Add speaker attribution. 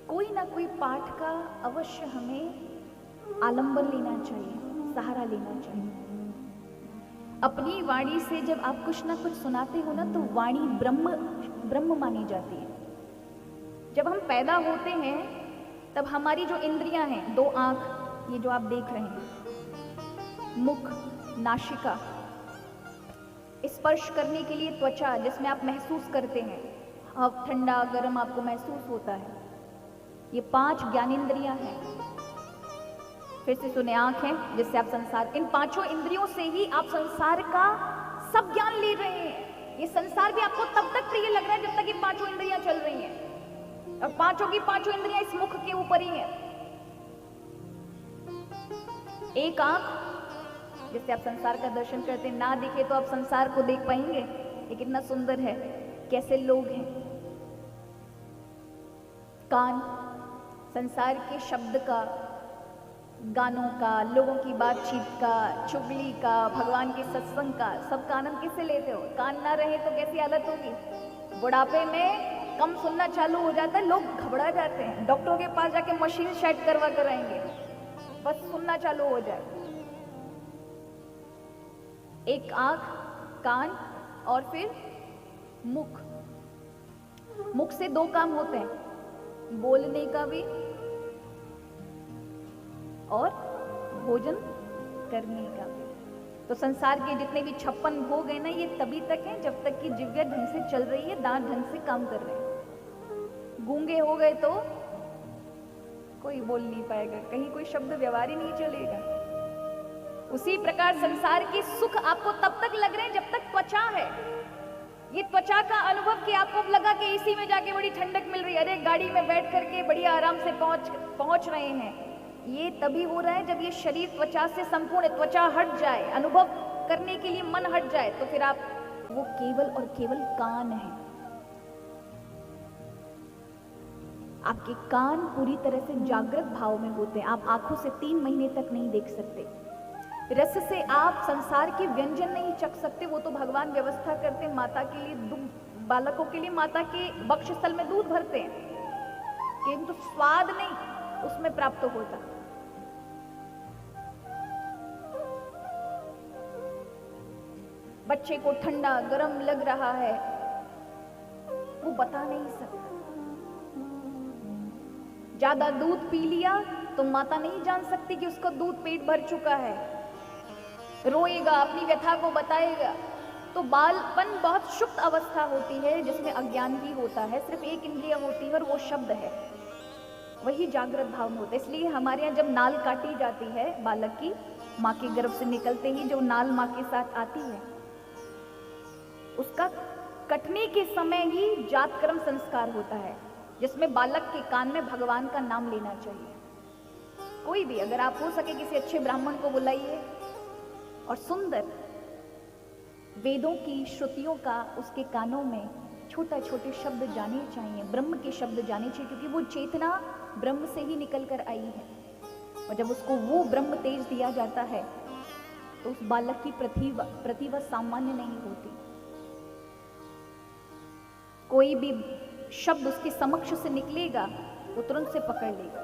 Speaker 1: कोई ना कोई पाठ का अवश्य हमें आलंबन लेना चाहिए, सहारा लेना चाहिए। अपनी वाणी से जब आप कुछ ना कुछ सुनाते हो ना, तो वाणी ब्रह्म मानी जाती है। जब हम पैदा होते हैं तब हमारी जो इंद्रियां हैं, दो आंख, ये जो आप देख रहे हैं, मुख, नासिका, स्पर्श करने के लिए त्वचा जिसमें आप महसूस करते हैं, अब ठंडा गर्म आपको महसूस होता है, ये 5 ज्ञानेंद्रियां हैं। फिर से सुने, आंख है जिससे आप संसार, इन 5 इंद्रियों से ही आप संसार का सब ज्ञान ले रहे हैं। ये संसार भी आपको तब तक प्रिय लग रहा है जब तक ये 5 इंद्रियां चल रही हैं, और 5 की 5 इंद्रियां इस मुख के ऊपर ही है। एक आंख जिससे आप संसार का दर्शन करते हैं, ना दिखे तो आप संसार को देख पाएंगे, ये कितना सुंदर है, कैसे लोग हैं। कान संसार के शब्द का, गानों का, लोगों की बातचीत का, चुगली का, भगवान के सत्संग का, सब का आनंद किससे लेते हो? कान ना रहे तो कैसी हालत होगी? बुढ़ापे में कम सुनना चालू हो जाता है, लोग घबरा जाते हैं, डॉक्टरों के पास जाके मशीन सेट करवा कर आएंगे बस सुनना चालू हो जाए। एक आंख, कान और फिर मुख। मुख से 2 काम होते हैं, बोलने का भी और भोजन करने का भी। तो संसार के जितने भी 56 भोग हैं ना, ये तभी तक हैं जब तक कि जिह्वा ढंग से चल रही है, दांत ढंग से काम कर रहे हैं। गूंगे हो गए तो कोई बोल नहीं पाएगा, कहीं कोई शब्द व्यवहार ही नहीं चलेगा। उसी प्रकार संसार के सुख आपको तब तक लग रहे हैं जब तक त्वचा है। ये त्वचा का अनुभव कि आपको लगा कि इसी में जाके बड़ी ठंडक मिल रही है, अरे गाड़ी में बैठ करके बढ़िया आराम से पहुंच रहे हैं, ये तभी हो रहा है जब ये शरीर त्वचा से संपूर्ण, त्वचा हट जाए, अनुभव करने के लिए मन हट जाए, तो फिर आप वो केवल और केवल कान है। आपके कान पूरी तरह से जागृत भाव में होते हैं, आप आंखों से 3 महीने तक नहीं देख सकते, रस से आप संसार के व्यंजन नहीं चख सकते, वो तो भगवान व्यवस्था करते हैं माता के लिए, बालकों के लिए माता के वक्षस्थल में दूध भरते हैं, किंतु स्वाद नहीं उसमें प्राप्त होता। बच्चे को ठंडा गरम लग रहा है, वो बता नहीं सकता। ज्यादा दूध पी लिया तो माता नहीं जान सकती कि उसका दूध पेट भर चुका है, रोएगा, अपनी व्यथा को बताएगा। तो बालपन बहुत सुप्त अवस्था होती है जिसमें अज्ञान भी होता है, सिर्फ एक इंद्रिय होती है और वो शब्द है, वही जागृत भाव में होता है। इसलिए हमारे यहाँ जब नाल काटी जाती है बालक की, माँ के गर्भ से निकलते ही जो नाल माँ के साथ आती है, उसका कटने के समय ही जातकर्म संस्कार होता है, जिसमें बालक के कान में भगवान का नाम लेना चाहिए। कोई भी, अगर आप हो सके किसी अच्छे ब्राह्मण को बुलाइए और सुंदर वेदों की श्रुतियों का उसके कानों में छोटे छोटे शब्द जाने चाहिए, ब्रह्म के शब्द जाने चाहिए, क्योंकि वो चेतना ब्रह्म से ही निकल कर आई है। और जब उसको वो ब्रह्म तेज दिया जाता है तो उस बालक की प्रतिभा सामान्य नहीं होती। कोई भी शब्द उसके समक्ष से निकलेगा वो तुरंत से पकड़ लेगा।